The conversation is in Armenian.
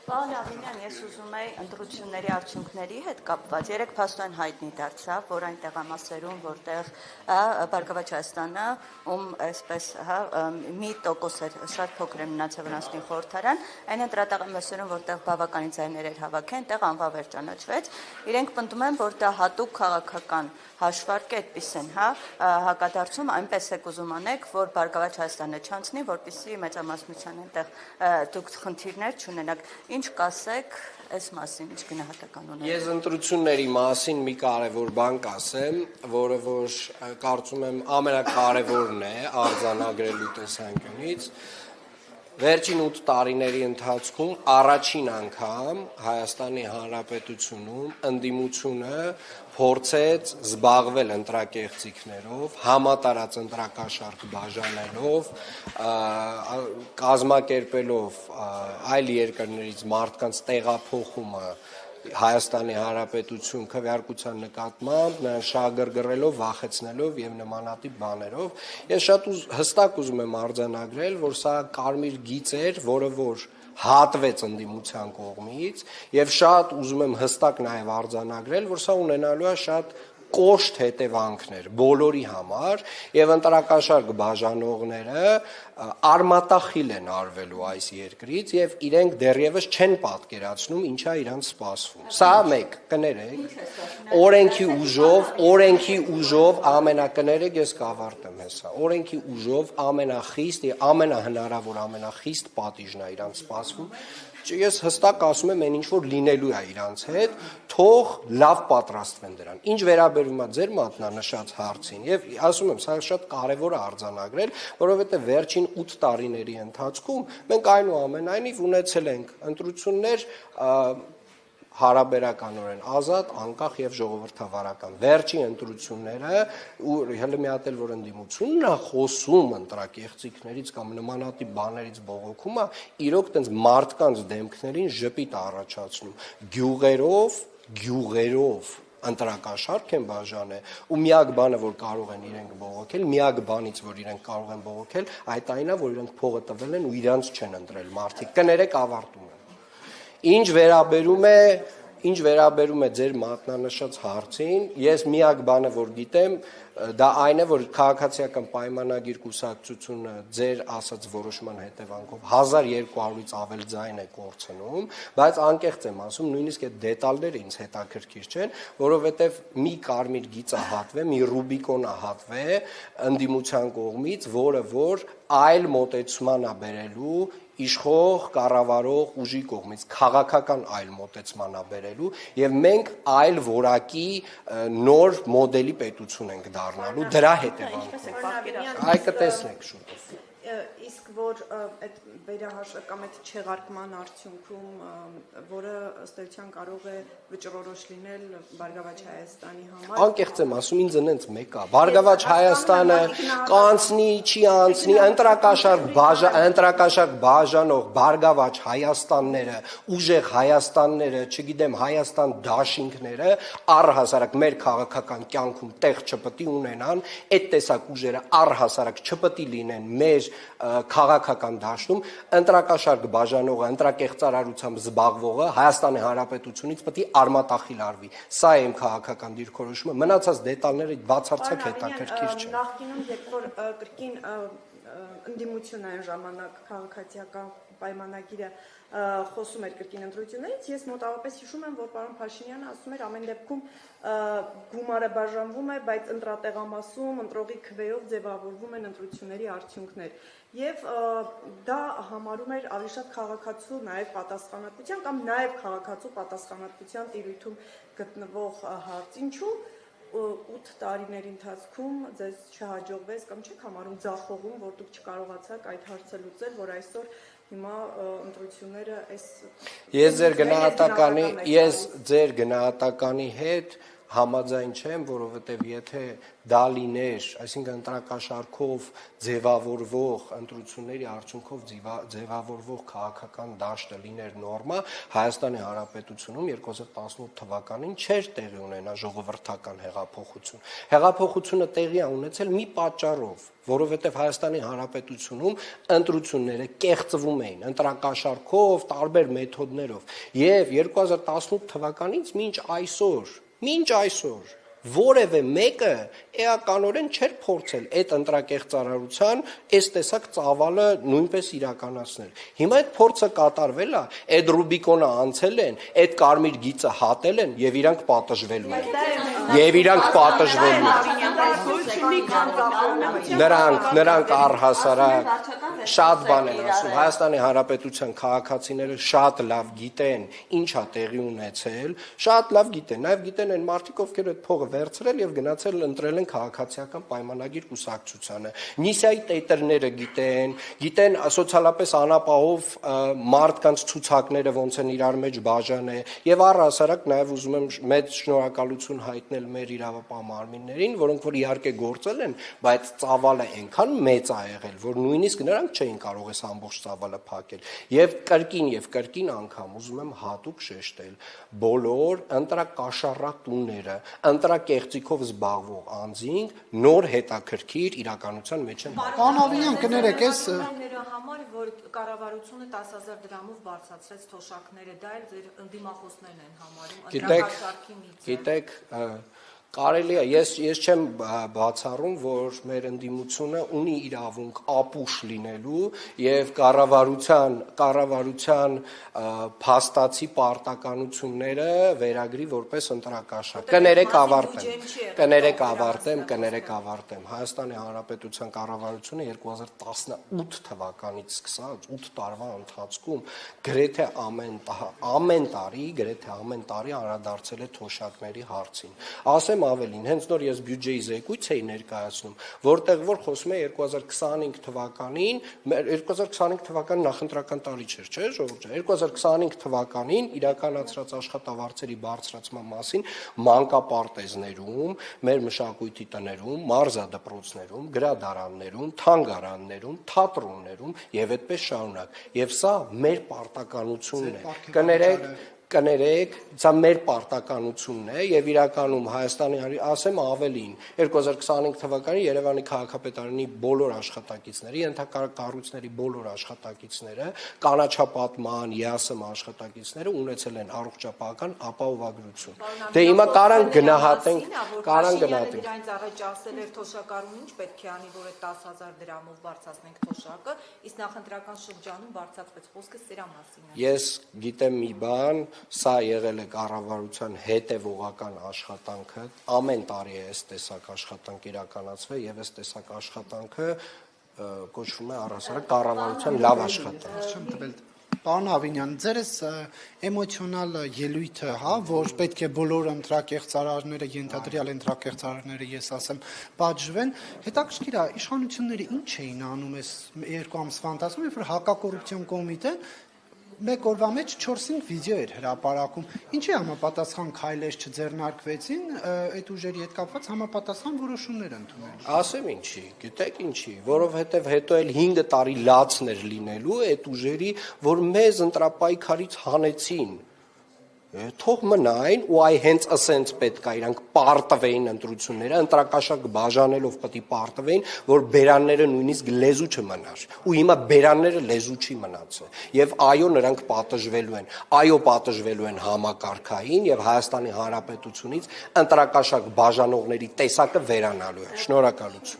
Պարոն Աղինյան, ես ուզում եի ընտրությունների արդյունքների հետ կապված երեք փաստորեն հայտնի դարձավ, որ այն տեղամասերում, որտեղ Բարգավաճ Հայաստանը, ում այսպես մի տոկոս էր շատ փոքր է մնացել վրանցքի խորհրդարան, այն ընտրատեղամասերում, որտեղ բավականին ձայներ էր հավաքել, այնտեղ անվավեր ճանաչվեց։ Իրենք պնդում են, որ դա հատուկ քաղաքական հաշվարկ է, այդպես են, հակադարձում, այնպես եք ուզում անեք, որ Բարգավաճ Հայաստանը չանցնի, որպեսզի մեծամասնության այնտեղ դուք խնդիրներ չունենաք։ Ինչ կասեք այս մասին, ինչ գնահատական ունեք։ Ես ընտրությունների մասին մի կարևոր բան կասեմ, որը որ կարծում եմ ամենակարևորն է արձանագրելու տեսանկյունից։ Վերջին 8 տարիների ընթացքում առաջին անգամ Հայաստանի Հանրապետությունում ընդդիմությունը փորձեց զբաղվել ընտրակեղծիքներով, համատարած ընտրակաշառք բաժանելով, կազմակերպելով այլ երկրներից մարդկանց տեղափոխումը Հայաստանի Հանրապետություն քվեարկության նկատմամբ, նրան շահագրգռելով, վախեցնելով եւ նմանատիպ բաներով։ Ես շատ հստակ ուզում եմ արձանագրել, որ սա կարմիր գիծ էր, որը որ հատվեց ընդդիմության կողմից եւ շատ ուզում եմ հստակ նաեւ արձանագրել, որ սա ունենալու է շատ կոշտ հետևանքներ բոլորի համար եւ ընտրակաշառք բաժանողները արմատախիլ են արվելու այս երկրից եւ իրենք դեռևս չեն պատկերացնում ինչա իրանց սպասվում։ Սա մեկ, կներեք, օրենքի ուժով ամենակներեք ես կավարտեմ հեսա։ Օրենքի ուժով ամենախիստ եւ ամենահնարավոր ամենախիստ պատիժն է իրանց սպասվում։ Ես հստակ ասում եմ, այն ինչ որ լինելու է իրանց հետ, թող լավ պատրաստվեն դրան։ Ինչ վերաբերում է ձեր մատնանշած հարցին, եւ ասում եմ, սա շատ կարեւոր է արձանագրել, որովհետեւ վերջին 8 տարիների ընթացքում մենք այնուամենայնիվ ունեցել ենք ընտրություններ հարաբերականորեն ազատ, անկախ եւ ժողովրդավարական։ Վերջին ընտրությունները ու հələ մի հատ էլ որ ընդդիմությունն է խոսում ընտրակեղծիքներից կամ նմանատիպ բաներից բողոքումը, իրոք տենց մարդկանց դեմքներին ժպիտ առաջացնում գյուղերով ընտրակաշառք են բաժանել ու միակ բանը որ կարող են իրենք բողոքել, միակ բանից որ իրենք կարող են բողոքել, այդ այնա որ իրենք փողը տվել են ու իրանց չեն ընտրել մարդիկ։ Կներեք ավարտում եմ։ Ինչ վերաբերում է ձեր մատնանշած հարցին, ես միակ բանը որ գիտեմ, դա այն է, որ քաղաքացիական պայմանագիր կուսակցությունը ձեր ասած որոշման հետևանքով 1200-ից ավել ձայն է կորցնում, բայց անկեղծ եմ ասում, նույնիսկ այդ դետալները ինձ հետաքրքիր չեն, որովհետև մի կարմիր գիծը հատվե, մի ռուբիկոնը հատվե ընդդիմության կողմից, որը որ այլ մոտեցման է բերելու իշխող, կառավարող ուժի կողմից քաղաքական այլ մոտեցման է բերելու եւ մենք այլ որակի նոր մոդելի պետություն ենք դառնալու դրա հետևանքով։ Այ կտեսնեք շուտով։ Իսկ որ այդ վերահաշվը կամ այդ չեղարկման արդյունքում, որը ըստ էության կարող է վճռորոշ լինել Բարգավաճ Հայաստանի համար։ Անկեղծ եմ ասում, ինձ նենց մեկ է։ Բարգավաճ Հայաստանը կանցնի, չի անցնի, ընտրակաշառք բաժանող Բարգավաճ Հայաստանները, ուժեղ Հայաստանները, չգիտեմ, Հայաստան դաշինքները առհասարակ մեր քաղաքական կյանքում տեղ չպետք ունենան, այդ տեսակ ուժերը առհասարակ չպետք լինեն մեր քաղաքական դաշտում, ընտրակաշառք բաժանողը, ընտրակեղծարարությամբ զբաղվողը Հայաստանի Հանրապետությունից պետք է արմատախիլ արվի։ Սա է իմ քաղաքական դիրքորոշումը, մնացած դետալները բացարձակ հետաքրքիր չեն։ Նախկինում երբ որ կրկին ընդդիմությունը այն ժամանակ քաղաքացիական պայմանագիրը խոսում էր կրկին ընտրություններից, ես մոտավորապես հիշում եմ, որ պարոն Փաշինյանը ասում էր ամեն դեպքում գումարը բաժանվում է, բայց ընտրատեղամասում ընտրողի քվեով ձևավորվում են ընտրությունների արդյունքներ։ Եվ դա համարում էր ավելի շատ քաղաքացու նաև պատասխանատվության կամ նաև քաղաքացու պատասխանատվության տիրույթում գտնվող հարց։ Ինչու 8 տարիների ընթացքում ձեզ չհաջողվեց կամ չեք համարում ձախողում, որ դուք չկարողացաք այդ հարցը լուծել, որ այսօր հիմա ընտրությունները այս Ես ձեր գնահատականի հետ համաձայն չեմ, որովհետև եթե դա լիներ, այսինքն ընտրակաշարքով ձևավորվող ընտրությունների արդյունքով ձևավորվող քաղաքական դաշտը լիներ նորմա, Հայաստանի Հանրապետությունում 2018 թվականին չէր տեղի ունենա ժողովրդական հեղափոխություն։ Հեղափոխությունը տեղի է ունեցել մի պատճառով, որովհետև Հայաստանի Հանրապետությունում ընտրությունները կեղծվում էին ընտրակաշարքով, տարբեր մեթոդներով, եւ 2018 թվականից մինչ այսօր որևէ մեկը էականորեն չէր փորձել այդ ընտրակեղծարարության այս տեսակ ծավալը նույնպես իրականացնել։ Հիմա այդ փորձը կատարվել է, այդ Ռուբիկոնը անցել են, այդ կարմիր գիծը հատել են եւ իրանք պատժվելու են։ Նրանք առհասարակ շատ բան են ասում։ Հայաստանի Հանրապետության քաղաքացիները շատ լավ գիտեն ինչա տեղի ունեցել, շատ լավ գիտեն, նաեւ գիտեն այն մարդիկ, ովքեր այդ փողը վերցրել եւ գնացել ընտրել են քաղաքացիական պայմանագիր կուսակցությանը։ Նիսայի տետրները գիտեն սոցիալապես անապահով մարդկանց ցուցակները ոնց են իրար մեջ բաժանել եւ առհասարակ նաեւ ուզում եմ մեծ շնորհակալություն հայտնել մեր իրավապահ մարմիններին, որոնք որ իհարկե գործել են, բայց ծավալը այնքան մեծ է եղել, որ նույնիսկ նրանք չէին կարող այս ամբողջ ծավալը փակել։ Եվ կրկին անգամ ուզում եմ հատուկ շեշտել բոլոր ընտրակաշառատուները, ընտրակեղծիքով զբաղվող անձինք նոր հետաքրքիր իրականության մեջ են։ Պարոն Ավինյան, կներեք, համար, որ կառավարությունը 10,000 դրամով բարձրացրեց թոշակները, դա էլ ձեր ընդդիմախոսներն են համարում ընտրակաշառքի միջոցով։ Գիտեք, կարելի է, ես չեմ բացառում, որ մեր ընդդիմությունը ունի իրավունք ապուշ լինելու եւ կառավարության փաստացի պարտականությունները վերագրի որպես ընտրակաշառք։ Կներեք ավարտեմ։ Հայաստանի Հանրապետության կառավարությունը 2018 թվականից սկսած 8 տարվա ընթացքում գրեթե ամեն տարի անդրադարձել է թոշակների հարցին։ Ասեմ ավելին, հենց նոր ես բյուջեի զեկույց էի ներկայացնում, որտեղ որ խոսում է 2025 թվականին, 2025 թվականը նախընտրական տարի չէր, չէ՞, ժողովուրդ, 2025 թվականին իրականացրած աշխատավարձերի բարձրացման մասին մանկապարտեզներում, մեր մշակույթի տներում, մարզադպրոցներում, գրադարաններում, թանգարաններում, թատրոններում եւ այդպես շարունակ։ Եւ սա մեր պարտականությունն է։ Կներեք, սա մեր պարտականությունն է եւ իրականում Հայաստանի ասեմ ավելին 2025 թվականին Երևանի քաղաքապետարանի բոլոր աշխատակիցների, ենթակառույցների բոլոր աշխատակիցները, կանաչապատման, ԵԱՍՄ աշխատակիցները ունեցել են առողջապահական ապահովագրություն։ Դե հիմա կարան գնահատենք։ Դրանից առաջ ասել էր թոշակառուն ինչ պետք է անի, որ այդ 10,000 դրամով բարձրացնենք թոշակը, իսկ նախընտրական շրջանում բարձրացվեց, խոսքը սրա մասին է։ Ես գիտեմ մի բան, սա եղել է կառավարության հետևողական աշխատանքը, ամեն տարի է այս տեսակ աշխատանք իրականացվել եւ այս տեսակ աշխատանքը կոչվում է առհասարակ կառավարության լավ աշխատանք։ Պարոն Ավինյան, ձերս էմոցիոնալ ելույթը, որ պետք է բոլոր ընտրակեղծարարները, ենթադրյալ ընտրակեղծարարները, ես ասեմ, պատժվեն, հետաքրքիր է, իշխանությունները ինչ էին անում այս 2 ամսվա ընթացքում, երբ որ հակակոռուպցիոն կոմիտեն մեկ օրվա մեջ 4-5 վիդեո էր հրապարակում։ Ինչի համապատասխան քայլեր չձեռնարկվեցին այդ ուժերի հետ կապված համապատասխան որոշումներ ընդունել։ Ասեմ ինչի, գիտեք ինչի, որովհետև հետո էլ 5 տարի լացներ լինելու այդ ուժերի, որ մեզ ընտրապայքարից հանեցին։ Թող մնային ու այ հենց ասենց պետք է իրանք պարտվեին ընտրությունները, ընտրակաշառք բաժանելով պետք է պարտվեին, որ բերանները նույնիսկ լեզու չմնար։ Ու հիմա բերանները լեզու չի մնացել։ Եվ այո, նրանք պատժվելու են համակարգային եւ Հայաստանի Հանրապետությունից ընտրակաշառք բաժանողների տեսակը վերանալու է։ Շնորհակալություն։